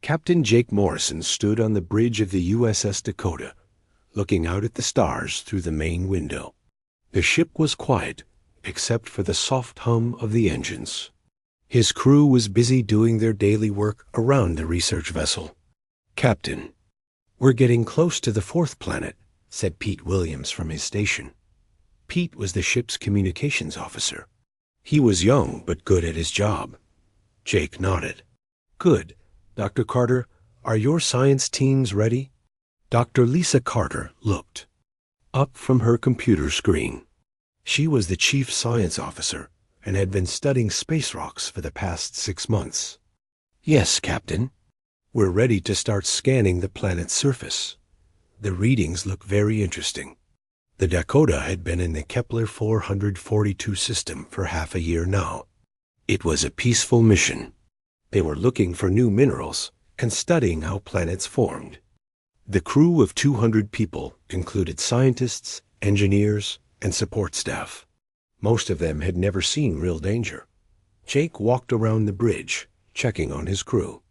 Captain Jake Morrison stood on the bridge of the USS Dakota, looking out at the stars through the main window. The ship was quiet, except for the soft hum of the engines. His crew was busy doing their daily work around the research vessel. "Captain, we're getting close to the fourth planet," said Pete Williams from his station. Pete was the ship's communications officer. He was young but good at his job. Jake nodded. "Good. Dr. Carter, are your science teams ready?" Dr. Lisa Carter looked up from her computer screen. She was the chief science officer and had been studying space rocks for the past 6 months. "Yes, Captain. We're ready to start scanning the planet's surface. The readings look very interesting." The Dakota had been in the Kepler 442 system for half a year now. It was a peaceful mission. They were looking for new minerals and studying how planets formed. The crew of 200 people included scientists, engineers, and support staff. Most of them had never seen real danger. Jake walked around the bridge, checking on his crew.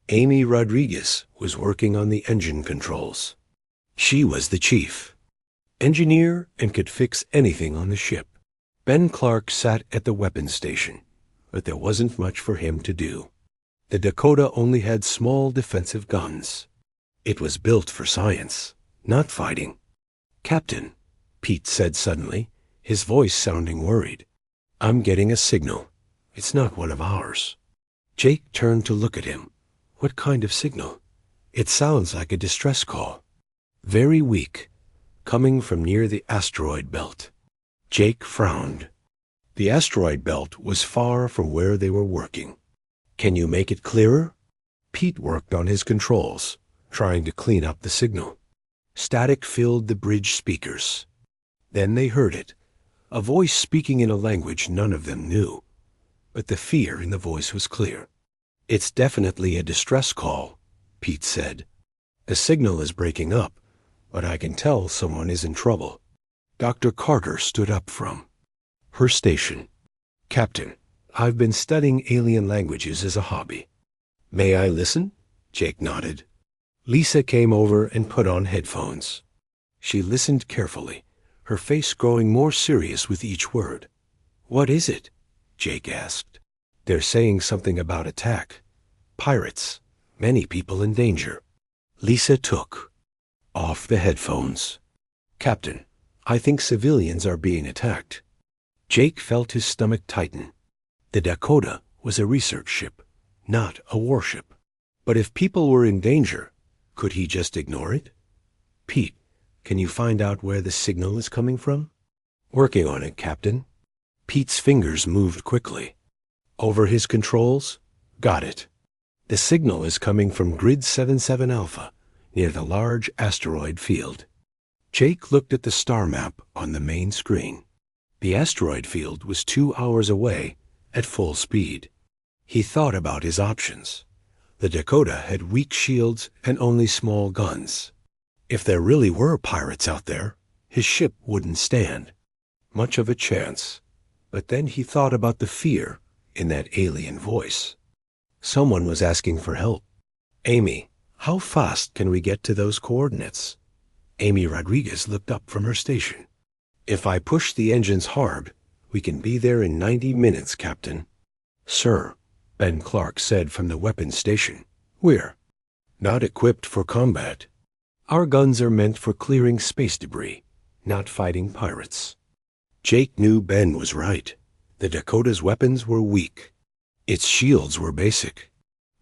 Amy Rodriguez was working on the engine controls. She was the chief engineer and could fix anything on the ship. Ben Clark sat at the weapons station, but there wasn't much for him to do. The Dakota only had small defensive guns. It was built for science, not fighting. "Captain," Pete said suddenly, his voice sounding worried, "I'm getting a signal. It's not one of ours." Jake turned to look at him. "What kind of signal?" "It sounds like a distress call. Very weak, coming from near the asteroid belt." Jake frowned. The asteroid belt was far from where they were working. "Can you make it clearer?" Pete worked on his controls, trying to clean up the signal. Static filled the bridge speakers. Then they heard it, a voice speaking in a language none of them knew. But the fear in the voice was clear. "It's definitely a distress call," Pete said. "The signal is breaking up, but I can tell someone is in trouble." Dr. Carter stood up from her station. "Captain, I've been studying alien languages as a hobby." "May I listen?" Jake nodded. Lisa came over and put on headphones. She listened carefully, her face growing more serious with each word. "What is it?" Jake asked. "They're saying something about attack. Pirates. Many people in danger." Lisa took off the headphones. "Captain, I think civilians are being attacked." Jake felt his stomach tighten. The Dakota was a research ship, not a warship. But if people were in danger, could he just ignore it? "Pete, can you find out where the signal is coming from?" "Working on it, Captain." Pete's fingers moved quickly. Over his controls? "Got it. The signal is coming from Grid 77 Alpha, near the large asteroid field." Jake looked at the star map on the main screen. The asteroid field was 2 hours away at full speed. He thought about his options. The Dakota had weak shields and only small guns. If there really were pirates out there, his ship wouldn't stand much of a chance. But then he thought about the fear in that alien voice. Someone was asking for help. "Amy, how fast can we get to those coordinates?" Amy Rodriguez looked up from her station. "If I push the engines hard, we can be there in 90 minutes, Captain." "Sir," Ben Clark said from the weapons station, "we're not equipped for combat. Our guns are meant for clearing space debris, not fighting pirates." Jake knew Ben was right. The Dakota's weapons were weak. Its shields were basic.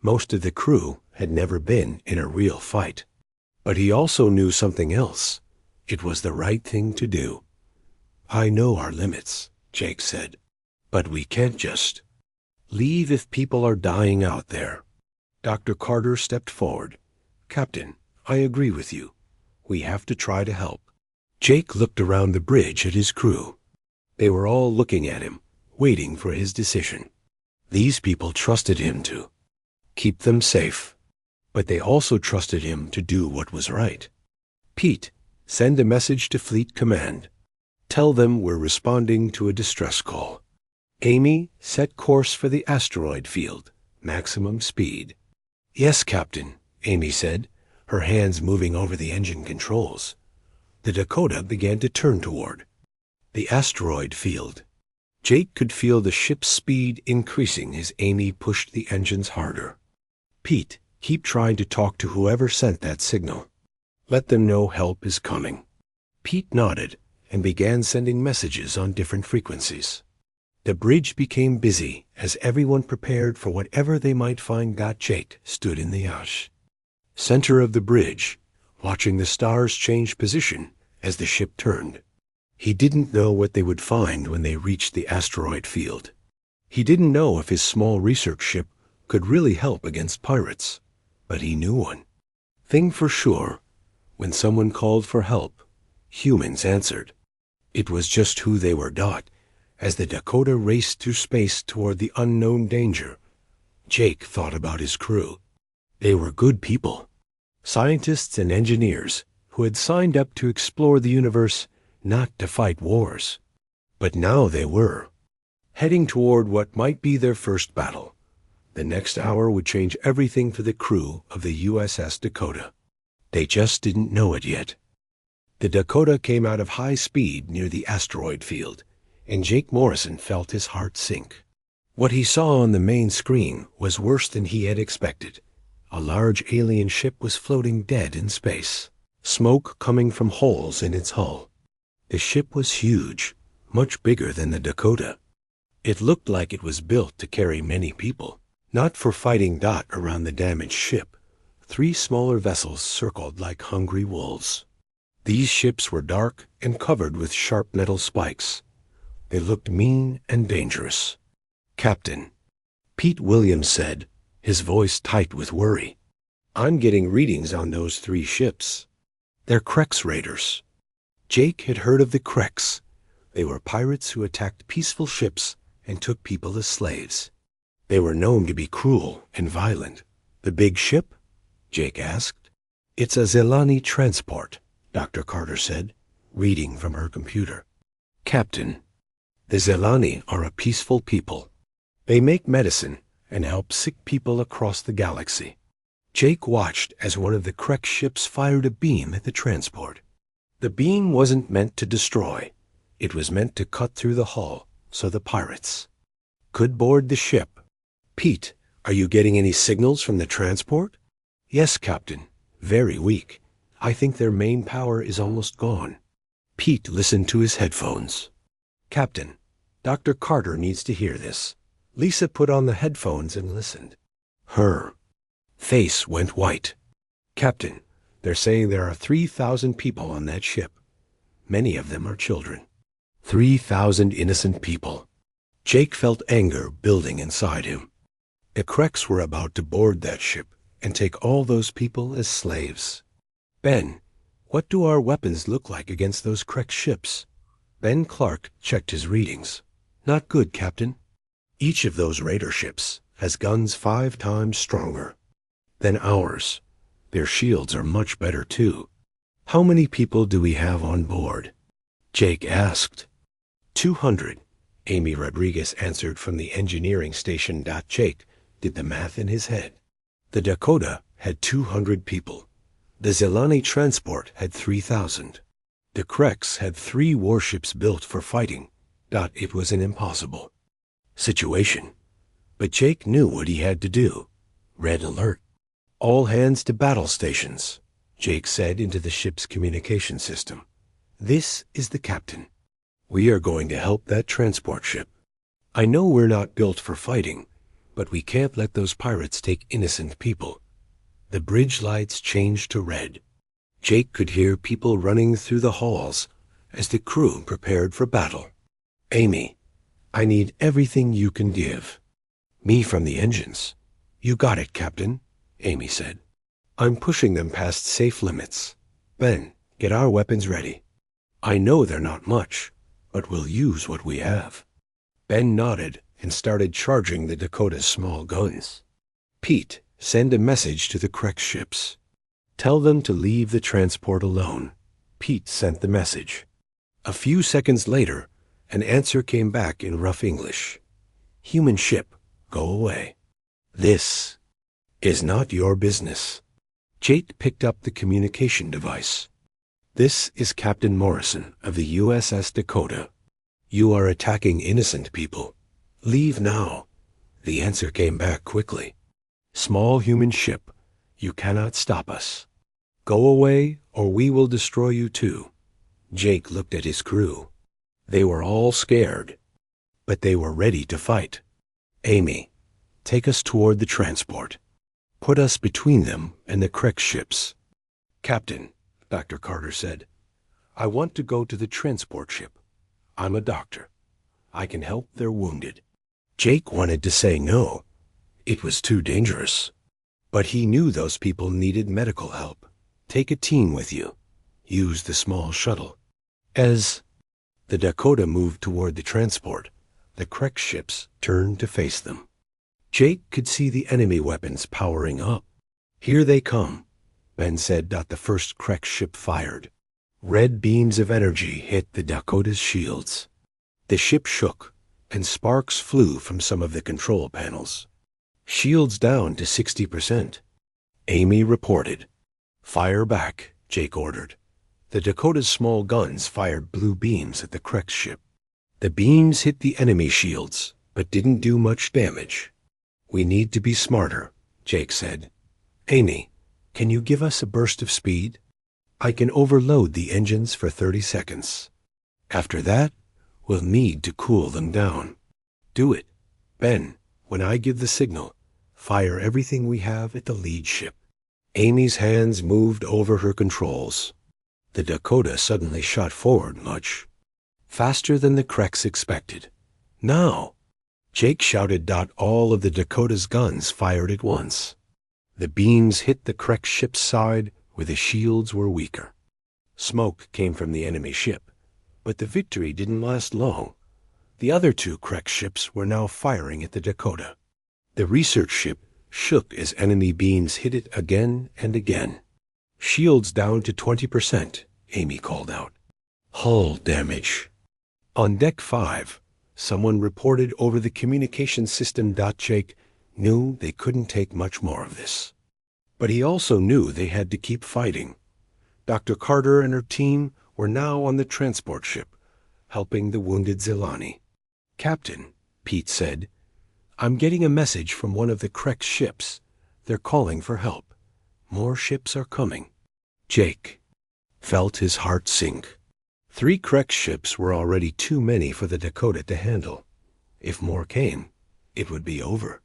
Most of the crew had never been in a real fight. But he also knew something else. It was the right thing to do. "I know our limits," Jake said. "But we can't just leave if people are dying out there." Dr. Carter stepped forward. "Captain, I agree with you. We have to try to help." Jake looked around the bridge at his crew. They were all looking at him, waiting for his decision. These people trusted him to keep them safe, but they also trusted him to do what was right. "Pete, send a message to Fleet Command. Tell them we're responding to a distress call." "Amy, set course for the asteroid field. Maximum speed." Yes, Captain, Amy said, her hands moving over the engine controls. The Dakota began to turn toward the asteroid field. Jake could feel the ship's speed increasing as Amy pushed the engines harder. Pete, keep trying to talk to whoever sent that signal. Let them know help is coming. Pete nodded and began sending messages on different frequencies. The bridge became busy as everyone prepared for whatever they might find. Jake stood in the ash, center of the bridge, watching the stars change position as the ship turned. He didn't know what they would find when they reached the asteroid field. He didn't know if his small research ship could really help against pirates, but he knew one thing for sure: when someone called for help, humans answered. It was just who they were. As the Dakota raced through space toward the unknown danger, Jake thought about his crew. They were good people, scientists and engineers who had signed up to explore the universe, not to fight wars. But now they were heading toward what might be their first battle. The next hour would change everything for the crew of the USS Dakota. They just didn't know it yet. The Dakota came out of high speed near the asteroid field, and Jake Morrison felt his heart sink. What he saw on the main screen was worse than he had expected. A large alien ship was floating dead in space, smoke coming from holes in its hull. The ship was huge, much bigger than the Dakota. It looked like it was built to carry many people, not for fighting. Around the damaged ship, 3 smaller vessels circled like hungry wolves. These ships were dark and covered with sharp metal spikes. They looked mean and dangerous. Captain, Pete Williams said, his voice tight with worry, I'm getting readings on those 3 ships. They're Krex raiders. Jake had heard of the Krex. They were pirates who attacked peaceful ships and took people as slaves. They were known to be cruel and violent. The big ship? Jake asked. It's a Zelani transport, Dr. Carter said, reading from her computer. Captain, the Zelani are a peaceful people. They make medicine and help sick people across the galaxy. Jake watched as one of the Krex ships fired a beam at the transport. The beam wasn't meant to destroy. It was meant to cut through the hull so the pirates could board the ship. Pete, are you getting any signals from the transport? Yes, Captain. Very weak. I think their main power is almost gone. Pete listened to his headphones. Captain, Dr. Carter needs to hear this. Lisa put on the headphones and listened. Her face went white. Captain, they're saying there are 3,000 people on that ship. Many of them are children. 3,000 innocent people. Jake felt anger building inside him. The Krex were about to board that ship and take all those people as slaves. Ben, what do our weapons look like against those Krex ships? Ben Clark checked his readings. Not good, Captain. Each of those raider ships has guns 5 times stronger than ours. Their shields are much better, too. How many people do we have on board? Jake asked. 200, Amy Rodriguez answered from the engineering station. Jake did the math in his head. The Dakota had 200 people. The Zelani transport had 3,000. The Krex had 3 warships built for fighting. It was an impossible situation. But Jake knew what he had to do. Red alert. All hands to battle stations, Jake said into the ship's communication system. This is the captain. We are going to help that transport ship. I know we're not built for fighting, but we can't let those pirates take innocent people. The bridge lights changed to red. Jake could hear people running through the halls as the crew prepared for battle. Amy, I need everything you can give. Me from the engines. You got it, Captain, Amy said. I'm pushing them past safe limits. Ben, get our weapons ready. I know they're not much, but we'll use what we have. Ben nodded and started charging the Dakota's small guns. Pete, send a message to the Krex ships. Tell them to leave the transport alone. Pete sent the message. A few seconds later, an answer came back in rough English. Human ship, go away. This is not your business. Jake picked up the communication device. This is Captain Morrison of the USS Dakota. You are attacking innocent people. Leave now. The answer came back quickly. Small human ship, you cannot stop us. Go away or we will destroy you too. Jake looked at his crew. They were all scared, but they were ready to fight. Amy, take us toward the transport. Put us between them and the Krex ships. Captain, Dr. Carter said, I want to go to the transport ship. I'm a doctor. I can help their wounded. Jake wanted to say no. It was too dangerous. But he knew those people needed medical help. Take a team with you. Use the small shuttle. As the Dakota moved toward the transport, the Krex ships turned to face them. Jake could see the enemy weapons powering up. Here they come, Ben said. The first Krex ship fired. Red beams of energy hit the Dakota's shields. The ship shook, and sparks flew from some of the control panels. Shields down to 60%. Amy reported. Fire back, Jake ordered. The Dakota's small guns fired blue beams at the Krex ship. The beams hit the enemy shields, but didn't do much damage. We need to be smarter, Jake said. Amy, can you give us a burst of speed? I can overload the engines for 30 seconds. After that, we'll need to cool them down. Do it. Ben, when I give the signal, fire everything we have at the lead ship. Amy's hands moved over her controls. The Dakota suddenly shot forward much faster than the Krex expected. Now! Jake shouted. All of the Dakota's guns fired at once. The beams hit the Krex ship's side where the shields were weaker. Smoke came from the enemy ship, but the victory didn't last long. The other two Krex ships were now firing at the Dakota. The research ship shook as enemy beams hit it again and again. Shields down to 20%, Amy called out. Hull damage. On Deck 5, someone reported over the communication system. Jake knew they couldn't take much more of this. But he also knew they had to keep fighting. Dr. Carter and her team were now on the transport ship, helping the wounded Zelani. Captain, Pete said, I'm getting a message from one of the Krex ships. They're calling for help. More ships are coming. Jake felt his heart sink. 3 Krex ships were already too many for the Dakota to handle. If more came, it would be over.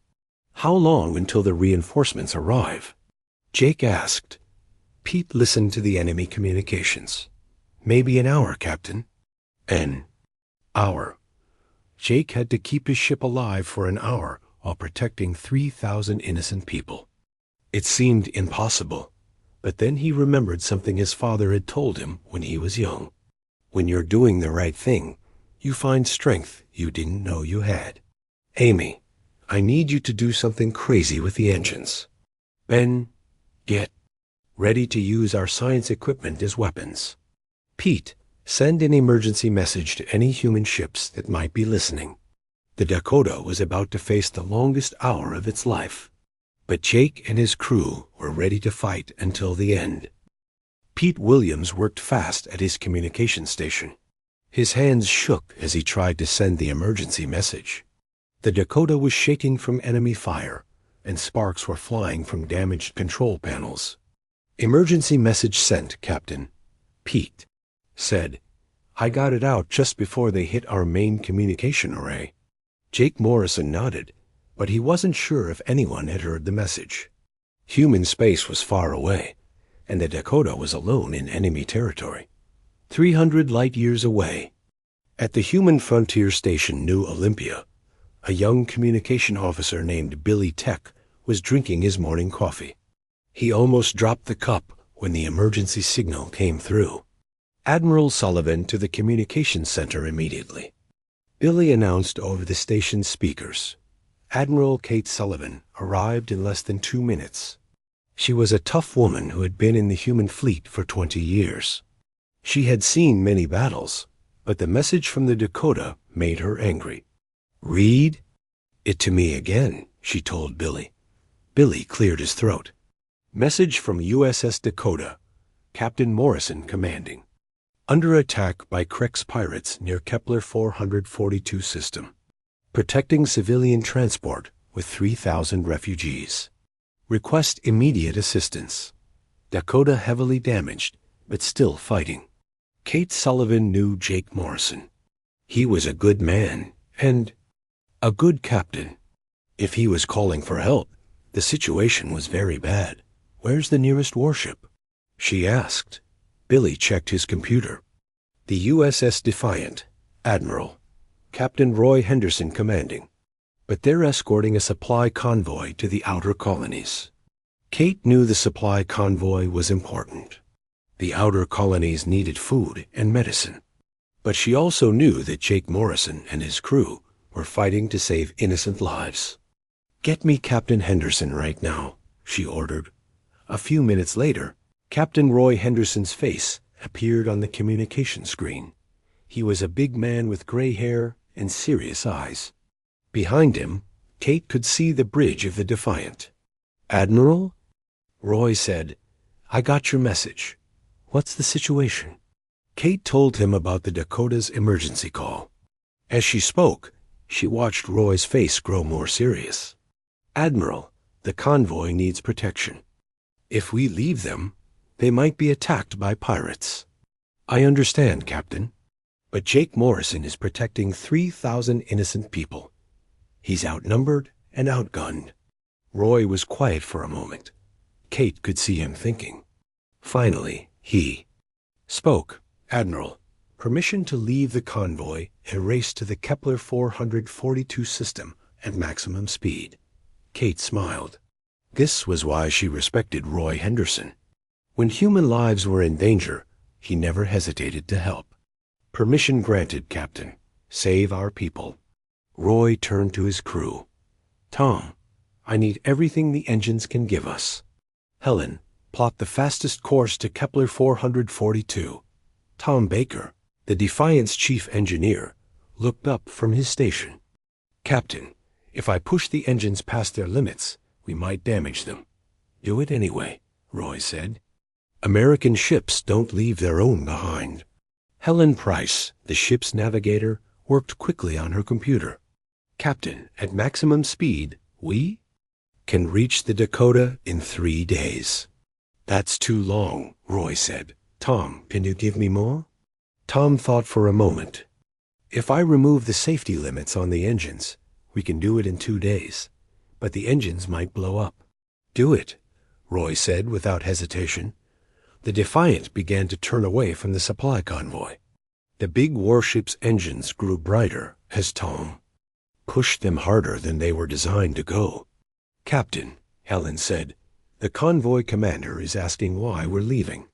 How long until the reinforcements arrive? Jake asked. Pete listened to the enemy communications. Maybe an hour, Captain. An hour. Jake had to keep his ship alive for an hour while protecting 3,000 innocent people. It seemed impossible, but then he remembered something his father had told him when he was young. When you're doing the right thing, you find strength you didn't know you had. Amy, I need you to do something crazy with the engines. Ben, get ready to use our science equipment as weapons. Pete, send an emergency message to any human ships that might be listening. The Dakota was about to face the longest hour of its life, but Jake and his crew were ready to fight until the end. Pete Williams worked fast at his communication station. His hands shook as he tried to send the emergency message. The Dakota was shaking from enemy fire, and sparks were flying from damaged control panels. Emergency message sent, Captain. Pete said, I got it out just before they hit our main communication array. Jake Morrison nodded, but he wasn't sure if anyone had heard the message. Human space was far away, and the Dakota was alone in enemy territory, 300 light-years away. At the human frontier station New Olympia, a young communication officer named Billy Tech was drinking his morning coffee. He almost dropped the cup when the emergency signal came through. Admiral Sullivan to the communications center immediately. Billy announced over the station's speakers. Admiral Kate Sullivan arrived in less than 2 minutes. She was a tough woman who had been in the human fleet for 20 years. She had seen many battles, but the message from the Dakota made her angry. Read it to me again, she told Billy. Billy cleared his throat. Message from USS Dakota. Captain Morrison commanding. Under attack by Krex pirates near Kepler 442 system. Protecting civilian transport with 3,000 refugees. Request immediate assistance. Dakota heavily damaged, but still fighting. Kate Sullivan knew Jake Morrison. He was a good man and a good captain. If he was calling for help, the situation was very bad. Where's the nearest warship? She asked. Billy checked his computer. The USS Defiant, Admiral. Captain Roy Henderson commanding. But they're escorting a supply convoy to the outer colonies. Kate knew the supply convoy was important. The outer colonies needed food and medicine. But she also knew that Jake Morrison and his crew were fighting to save innocent lives. Get me Captain Henderson right now, she ordered. A few minutes later, Captain Roy Henderson's face appeared on the communication screen. He was a big man with gray hair and serious eyes. Behind him, Kate could see the bridge of the Defiant. Admiral? Roy said, I got your message. What's the situation? Kate told him about the Dakota's emergency call. As she spoke, she watched Roy's face grow more serious. Admiral, the convoy needs protection. If we leave them, they might be attacked by pirates. I understand, Captain. But Jake Morrison is protecting 3,000 innocent people. He's outnumbered and outgunned. Roy was quiet for a moment. Kate could see him thinking. Finally, he spoke. Admiral, permission to leave the convoy and race to the Kepler 442 system at maximum speed. Kate smiled. This was why she respected Roy Henderson. When human lives were in danger, he never hesitated to help. Permission granted, Captain. Save our people. Roy turned to his crew. Tom, I need everything the engines can give us. Helen, plot the fastest course to Kepler 442. Tom Baker, the Defiant's chief engineer, looked up from his station. Captain, if I push the engines past their limits, we might damage them. Do it anyway, Roy said. American ships don't leave their own behind. Helen Price, the ship's navigator, worked quickly on her computer. Captain, at maximum speed, we can reach the Dakota in 3 days. That's too long, Roy said. Tom, can you give me more? Tom thought for a moment. If I remove the safety limits on the engines, we can do it in 2 days. But the engines might blow up. Do it, Roy said without hesitation. The Defiant began to turn away from the supply convoy. The big warship's engines grew brighter as Tom pushed them harder than they were designed to go. Captain, Helen said, the convoy commander is asking why we're leaving.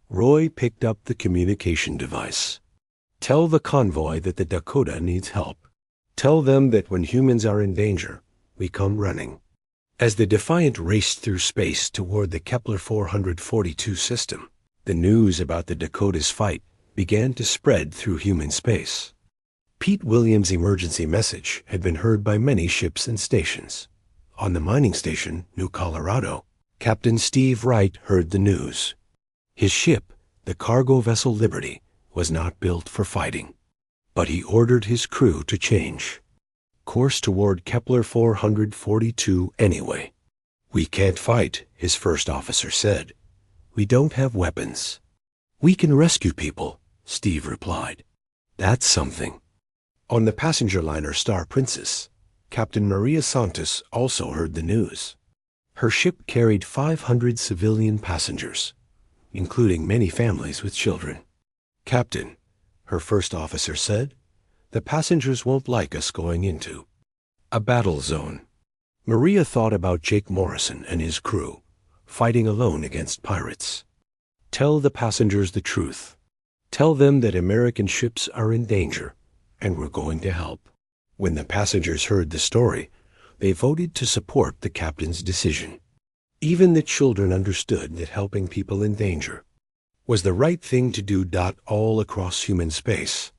Roy picked up the communication device. Tell the convoy that the Dakota needs help. Tell them that when humans are in danger, we come running. As the Defiant raced through space toward the Kepler 442 system, the news about the Dakota's fight began to spread through human space. Pete Williams' emergency message had been heard by many ships and stations. On the mining station, New Colorado, Captain Steve Wright heard the news. His ship, the cargo vessel Liberty, was not built for fighting. But he ordered his crew to change course toward Kepler 442 anyway. We can't fight, his first officer said. We don't have weapons. We can rescue people, Steve replied. That's something. On the passenger liner Star Princess, Captain Maria Santos also heard the news. Her ship carried 500 civilian passengers, including many families with children. Captain, her first officer said, the passengers won't like us going into a battle zone. Maria thought about Jake Morrison and his crew, fighting alone against pirates. Tell the passengers the truth. Tell them that American ships are in danger, and we're going to help. When the passengers heard the story, they voted to support the captain's decision. Even the children understood that helping people in danger was the right thing to do. All across human space,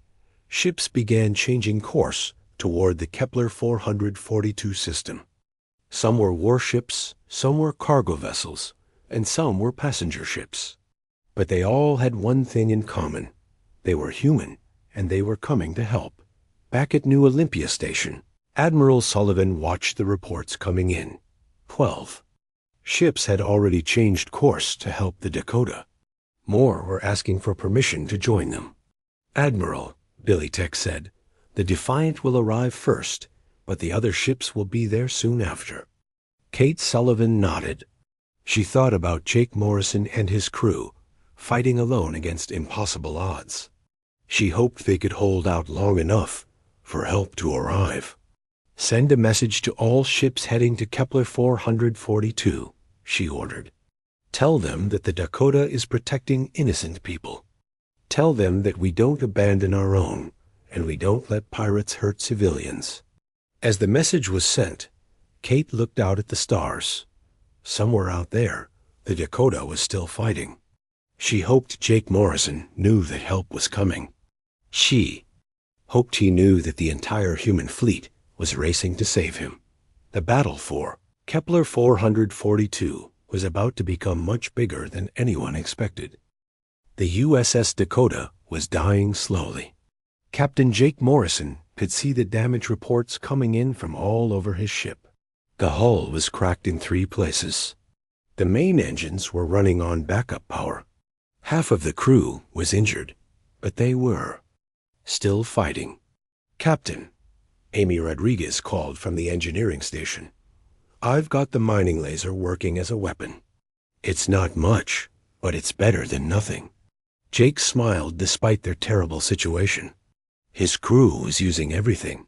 ships began changing course toward the Kepler 442 system. Some were warships, Some were cargo vessels, and some were passenger ships. But they all had one thing in common. They were human, and they were coming to help. Back at New Olympia Station, Admiral Sullivan watched the reports coming in. 12 ships had already changed course to help the Dakota. More were asking for permission to join them. "Admiral," Billy Tech said, "the Defiant will arrive first, but the other ships will be there soon after." Kate Sullivan nodded. She thought about Jake Morrison and his crew, fighting alone against impossible odds. She hoped they could hold out long enough for help to arrive. "Send a message to all ships heading to Kepler 442, she ordered. "Tell them that the Dakota is protecting innocent people. Tell them that we don't abandon our own, and we don't let pirates hurt civilians." As the message was sent, Kate looked out at the stars. Somewhere out there, the Dakota was still fighting. She hoped Jake Morrison knew that help was coming. She hoped he knew that the entire human fleet was racing to save him. The battle for Kepler 442 was about to become much bigger than anyone expected. The USS Dakota was dying slowly. Captain Jake Morrison could see the damage reports coming in from all over his ship. The hull was cracked in 3 places. The main engines were running on backup power. Half of the crew was injured, but they were still fighting. "Captain," Amy Rodriguez called from the engineering station, "I've got the mining laser working as a weapon. It's not much, but it's better than nothing." Jake smiled despite their terrible situation. His crew was using everything.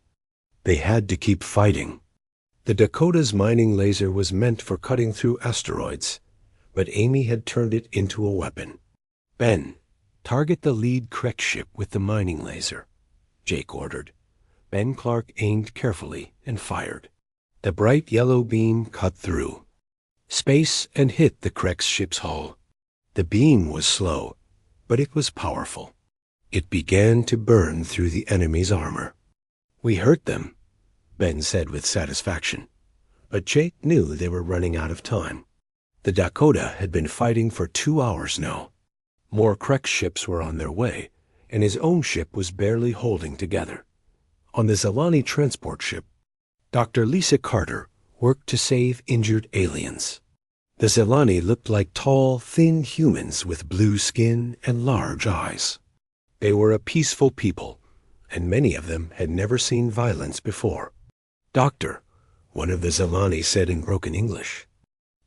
They had to keep fighting. The Dakota's mining laser was meant for cutting through asteroids, but Amy had turned it into a weapon. "Ben, target the lead Krek ship with the mining laser," Jake ordered. Ben Clark aimed carefully and fired. The bright yellow beam cut through space and hit the Krek's ship's hull. The beam was slow, but it was powerful. It began to burn through the enemy's armor. "We hurt them," Ben said with satisfaction. But Jake knew they were running out of time. The Dakota had been fighting for 2 hours now. More Krek ships were on their way, and his own ship was barely holding together. On the Zelani transport ship, Dr. Lisa Carter worked to save injured aliens. The Zelani looked like tall, thin humans with blue skin and large eyes. They were a peaceful people, and many of them had never seen violence before. "Doctor," one of the Zelani said in broken English,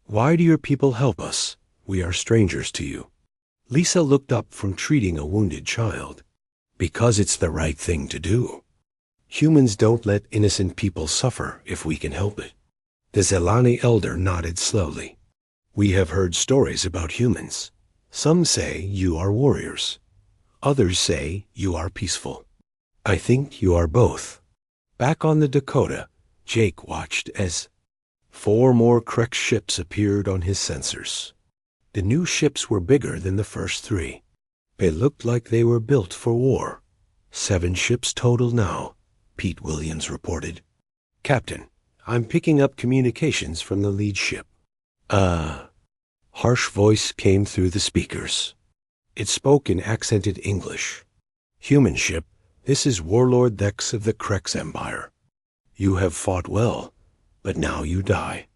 "why do your people help us? We are strangers to you." Lisa looked up from treating a wounded child. "Because it's the right thing to do. Humans don't let innocent people suffer if we can help it." The Zelani elder nodded slowly. "We have heard stories about humans. Some say you are warriors. Others say you are peaceful. I think you are both." Back on the Dakota, Jake watched as 4 more Krek ships appeared on his sensors. The new ships were bigger than the first 3. They looked like they were built for war. 7 ships total now, Pete Williams reported. "Captain, I'm picking up communications from the lead ship." Harsh voice came through the speakers. It spoke in accented English. "Human ship, this is Warlord Thex of the Krex Empire. You have fought well, but now you die.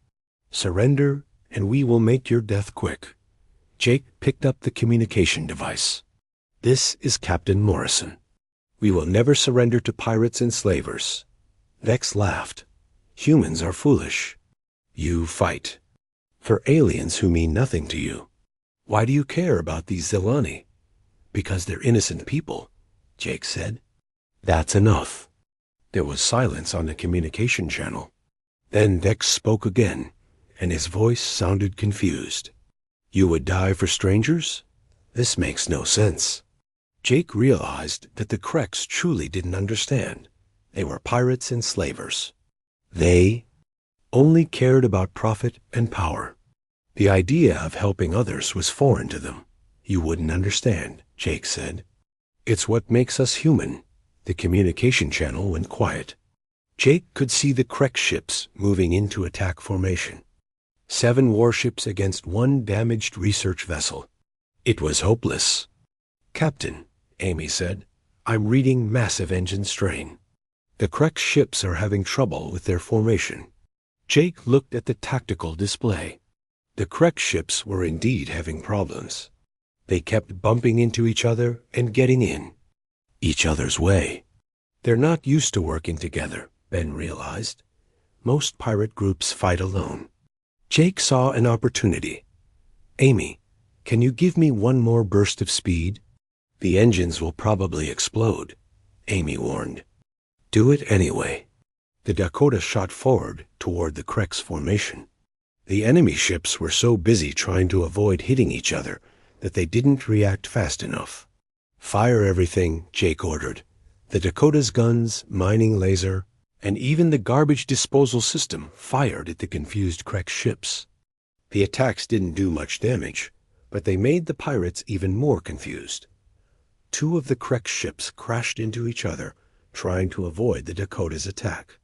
Surrender, and we will make your death quick." Jake picked up the communication device. "This is Captain Morrison. We will never surrender to pirates and slavers." Vex laughed. "Humans are foolish. You fight. For aliens who mean nothing to you. Why do you care about these Zelani?" "Because they're innocent people," Jake said. "That's enough." There was silence on the communication channel. Then Vex spoke again, and his voice sounded confused. "You would die for strangers? This makes no sense." Jake realized that the Kreks truly didn't understand. They were pirates and slavers. They only cared about profit and power. The idea of helping others was foreign to them. "You wouldn't understand," Jake said. "It's what makes us human." The communication channel went quiet. Jake could see the Krek ships moving into attack formation. 7 warships against 1 damaged research vessel. It was hopeless. "Captain," Amy said, "I'm reading massive engine strain. The Krex ships are having trouble with their formation." Jake looked at the tactical display. The Krex ships were indeed having problems. They kept bumping into each other and getting in each other's way. They're not used to working together, Ben realized. Most pirate groups fight alone. Jake saw an opportunity. "Amy, can you give me one more burst of speed? The engines will probably explode," Amy warned. "Do it anyway." The Dakota shot forward toward the Krex formation. The enemy ships were so busy trying to avoid hitting each other that they didn't react fast enough. "Fire everything," Jake ordered. The Dakota's guns, mining laser, and even the garbage disposal system fired at the confused Krex ships. The attacks didn't do much damage, but they made the pirates even more confused. 2 of the Krex ships crashed into each other, trying to avoid the Dakota's attack.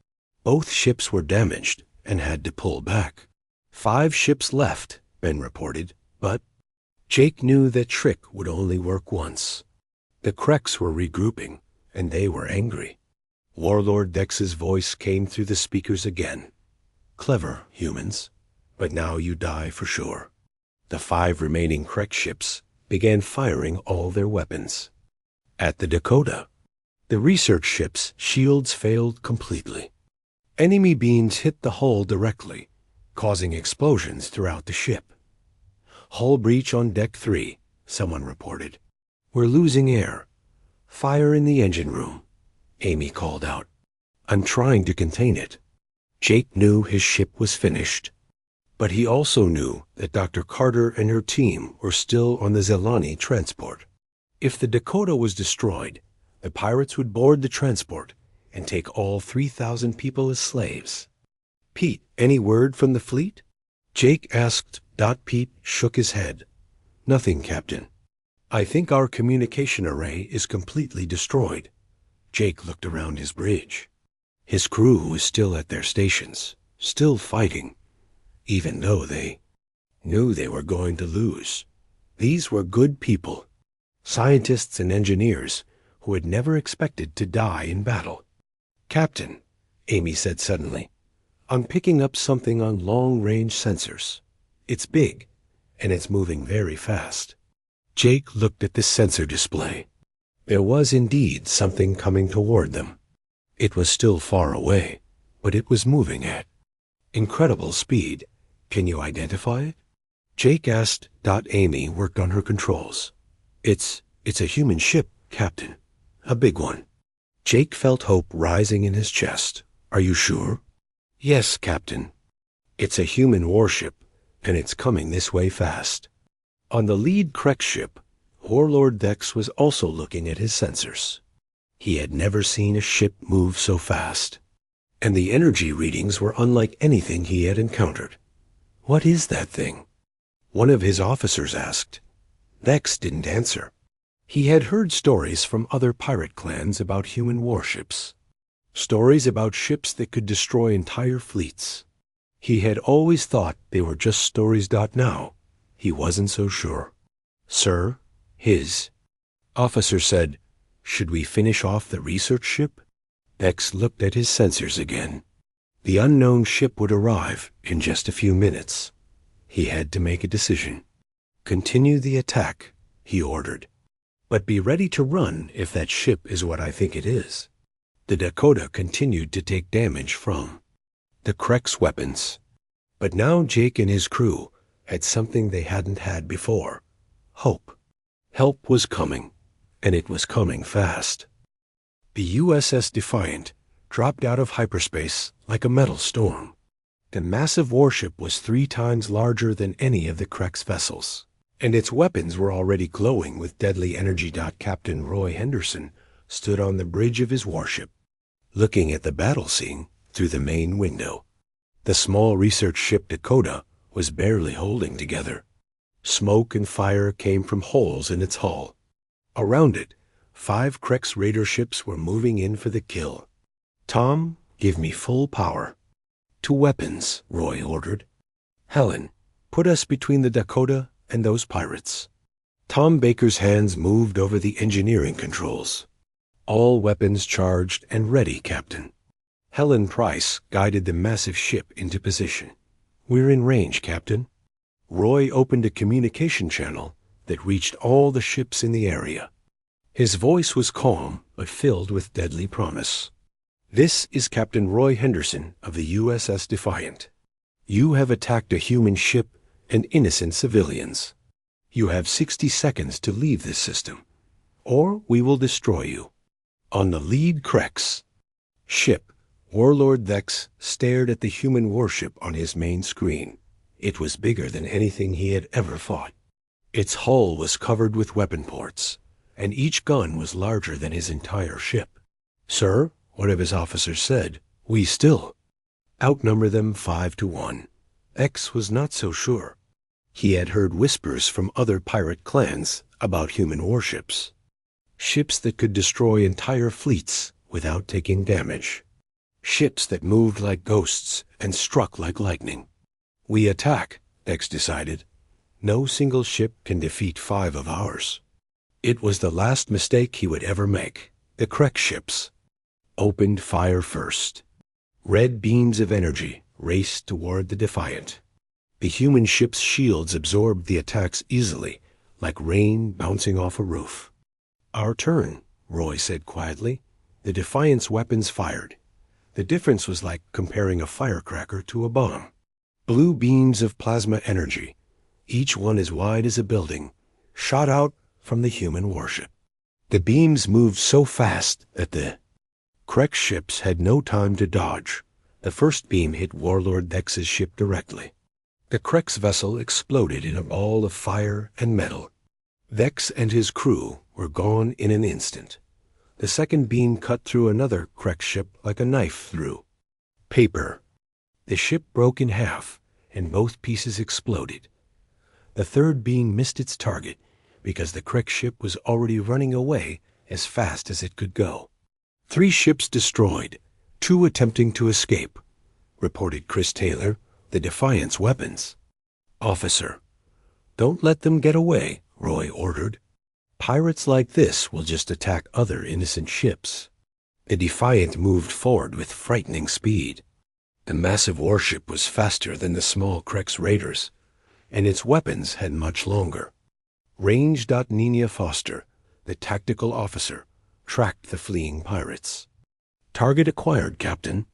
Both ships were damaged and had to pull back. 5 ships left, Ben reported, but Jake knew that trick would only work once. The Krex were regrouping, and they were angry. Warlord Dex's voice came through the speakers again. "Clever, humans, but now you die for sure." The 5 remaining Krex ships began firing all their weapons. At the Dakota, the research ship's shields failed completely. Enemy beams hit the hull directly, causing explosions throughout the ship. "Hull breach on Deck 3, someone reported. "We're losing air. Fire in the engine room," Amy called out. "I'm trying to contain it." Jake knew his ship was finished, but he also knew that Dr. Carter and her team were still on the Zelani transport. If the Dakota was destroyed, the pirates would board the transport and take all 3,000 people as slaves. "Pete, any word from the fleet?" Jake asked. Pete shook his head. "Nothing, Captain. I think our communication array is completely destroyed." Jake looked around his bridge. His crew was still at their stations, still fighting, even though they knew they were going to lose. These were good people, scientists and engineers who had never expected to die in battle. "Captain," Amy said suddenly, "I'm picking up something on long-range sensors. It's big, and it's moving very fast." Jake looked at the sensor display. There was indeed something coming toward them. It was still far away, but it was moving at incredible speed. "Can you identify it?" Jake asked. Amy worked on her controls. It's a human ship, Captain. A big one." Jake felt hope rising in his chest. "Are you sure?" "Yes, Captain. It's a human warship, and it's coming this way fast." On the lead Krex ship, Warlord Dex was also looking at his sensors. He had never seen a ship move so fast, and the energy readings were unlike anything he had encountered. "What is that thing?" one of his officers asked. Dex didn't answer. He had heard stories from other pirate clans about human warships, stories about ships that could destroy entire fleets. He had always thought they were just stories. Now, he wasn't so sure. "Sir," his officer said, "should we finish off the research ship?" Dex looked at his sensors again. The unknown ship would arrive in just a few minutes. He had to make a decision. "Continue the attack," he ordered. "But be ready to run if that ship is what I think it is." The Dakota continued to take damage from the Krex weapons. But now Jake and his crew had something they hadn't had before: hope. Help was coming, and it was coming fast. The USS Defiant dropped out of hyperspace like a metal storm. The massive warship was 3 times larger than any of the Krex vessels, and its weapons were already glowing with deadly energy. Captain Roy Henderson stood on the bridge of his warship, looking at the battle scene through the main window. The small research ship Dakota was barely holding together. Smoke and fire came from holes in its hull. Around it, 5 Krex raider ships were moving in for the kill. "Tom, give me full power." "To weapons," Roy ordered. Helen, put us between the Dakota and those pirates. Tom Baker's hands moved over the engineering controls. All weapons charged and ready, Captain. Helen Price guided the massive ship into position. We're in range, Captain. Roy opened a communication channel that reached all the ships in the area. His voice was calm, but filled with deadly promise. This is Captain Roy Henderson of the USS Defiant. You have attacked a human ship and innocent civilians. You have 60 seconds to leave this system, or we will destroy you. On the lead Krex ship, Warlord Vex stared at the human warship on his main screen. It was bigger than anything he had ever fought. Its hull was covered with weapon ports, and each gun was larger than his entire ship. Sir, one of his officers said, we still outnumber them 5-1. X was not so sure. He had heard whispers from other pirate clans about human warships. Ships that could destroy entire fleets without taking damage. Ships that moved like ghosts and struck like lightning. We attack, X decided. No single ship can defeat 5 of ours. It was the last mistake he would ever make. The Krex ships opened fire first. Red beams of energy raced toward the Defiant. The human ship's shields absorbed the attacks easily, like rain bouncing off a roof. Our turn, Roy said quietly. The Defiant's weapons fired. The difference was like comparing a firecracker to a bomb. Blue beams of plasma energy, each one as wide as a building, shot out from the human warship. The beams moved so fast that the Krex ships had no time to dodge. The first beam hit Warlord Vex's ship directly. The Krex vessel exploded in a ball of fire and metal. Vex and his crew were gone in an instant. The second beam cut through another Krex ship like a knife through paper. The ship broke in half, and both pieces exploded. The third beam missed its target because the Krex ship was already running away as fast as it could go. 3 ships destroyed, 2 attempting to escape, reported Chris Taylor, the Defiant's weapons. Officer, don't let them get away, Roy ordered. Pirates like this will just attack other innocent ships. The Defiant moved forward with frightening speed. The massive warship was faster than the small Krex raiders, and its weapons had much longer. Range. Nina Foster, the tactical officer, tracked the fleeing pirates. Target acquired, Captain.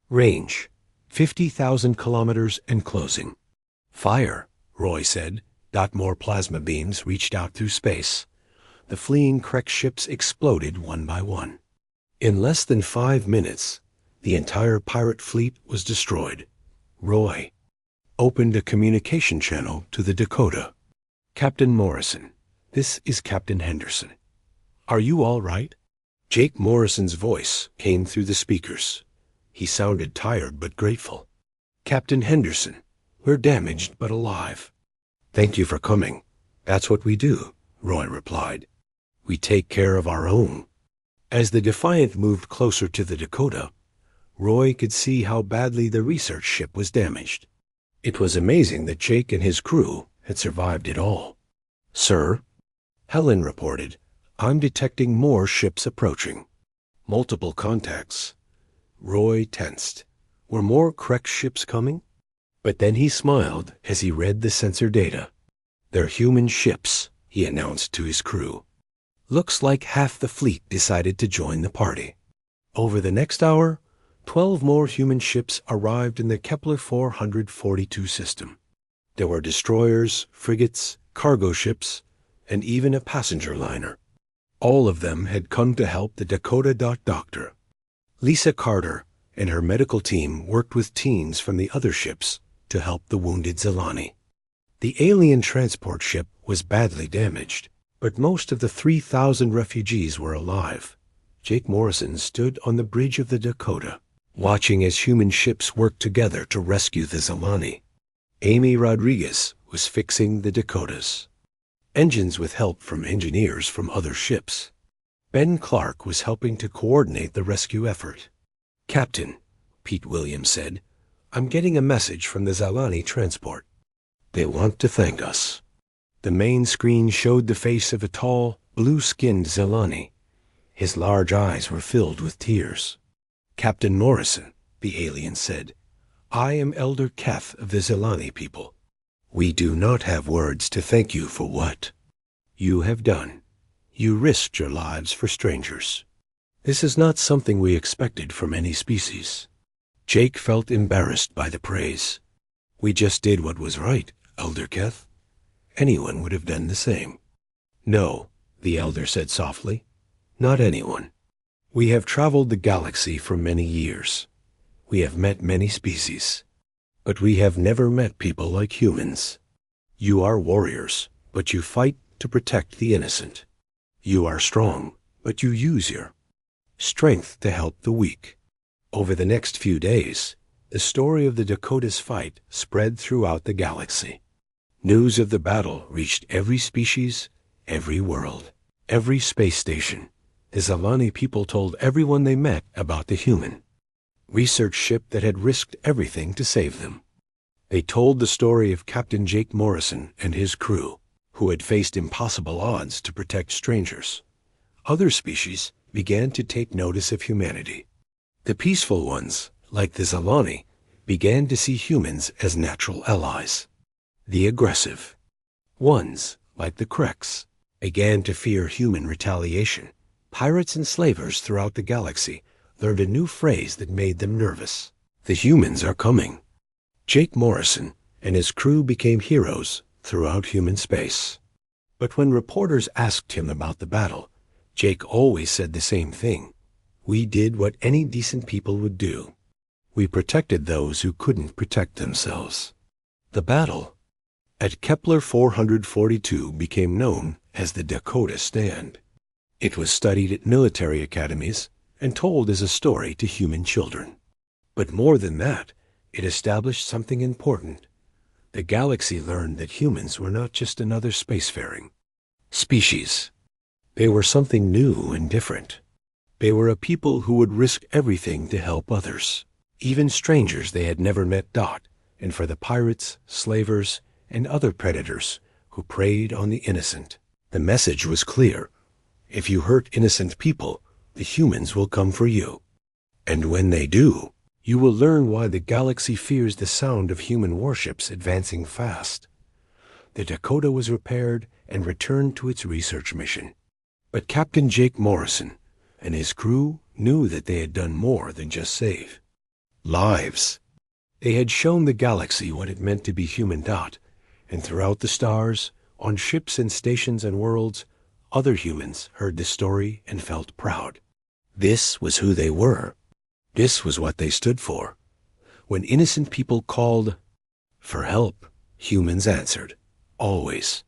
Range, 50,000 kilometers and closing. Fire, Roy said. More plasma beams reached out through space. The fleeing Krex ships exploded one by one. In less than 5 minutes, the entire pirate fleet was destroyed. Roy opened a communication channel to the Dakota. Captain Morrison, this is Captain Henderson. Are you all right? Jake Morrison's voice came through the speakers. He sounded tired but grateful. Captain Henderson, we're damaged but alive. Thank you for coming. That's what we do, Roy replied. We take care of our own. As the Defiant moved closer to the Dakota, Roy could see how badly the research ship was damaged. It was amazing that Jake and his crew had survived it all. Sir, Helen reported, I'm detecting more ships approaching. Multiple contacts. Roy tensed. Were more Krex ships coming? But then he smiled as he read the sensor data. They're human ships, he announced to his crew. Looks like half the fleet decided to join the party. Over the next hour, 12 more human ships arrived in the Kepler 442 system. There were destroyers, frigates, cargo ships, and even a passenger liner. All of them had come to help the Dakota. Doctor Lisa Carter and her medical team worked with teams from the other ships to help the wounded Zelani. The alien transport ship was badly damaged, but most of the 3,000 refugees were alive. Jake Morrison stood on the bridge of the Dakota, watching as human ships worked together to rescue the Zelani. Amy Rodriguez was fixing the Dakotas. Engines with help from engineers from other ships. Ben Clark was helping to coordinate the rescue effort. Captain, Pete Williams said, I'm getting a message from the Zalani transport. They want to thank us." The main screen showed the face of a tall, blue-skinned Zalani. His large eyes were filled with tears. "Captain Morrison," the alien said, "I am Elder Keth of the Zalani people. We do not have words to thank you for what you have done. You risked your lives for strangers. This is not something we expected from any species." Jake felt embarrassed by the praise. "We just did what was right, Elder Keth. Anyone would have done the same." "No," the elder said softly. "Not anyone. We have traveled the galaxy for many years. We have met many species. But we have never met people like humans. You are warriors, but you fight to protect the innocent. You are strong, but you use your strength to help the weak." Over the next few days, the story of the Dakota's fight spread throughout the galaxy. News of the battle reached every species, every world, every space station. The Zalani people told everyone they met about the human research ship that had risked everything to save them. They told the story of Captain Jake Morrison and his crew, who had faced impossible odds to protect strangers. Other species began to take notice of humanity. The peaceful ones, like the Zalani, began to see humans as natural allies. The aggressive ones, like the Kreks, began to fear human retaliation. Pirates and slavers throughout the galaxy learned a new phrase that made them nervous. "The humans are coming." Jake Morrison and his crew became heroes throughout human space. But when reporters asked him about the battle, Jake always said the same thing. "We did what any decent people would do. We protected those who couldn't protect themselves." The battle at Kepler 442 became known as the Dakota Stand. It was studied at military academies and told as a story to human children. But more than that, it established something important. The galaxy learned that humans were not just another spacefaring species. They were something new and different. They were a people who would risk everything to help others, even strangers they had never met. And for the pirates, slavers, and other predators who preyed on the innocent, the message was clear. If you hurt innocent people, the humans will come for you. And when they do, you will learn why the galaxy fears the sound of human warships advancing fast. The Dakota was repaired and returned to its research mission. But Captain Jake Morrison and his crew knew that they had done more than just save lives. They had shown the galaxy what it meant to be human. And throughout the stars, on ships and stations and worlds, other humans heard the story and felt proud. This was who they were. This was what they stood for. When innocent people called for help, humans answered, always.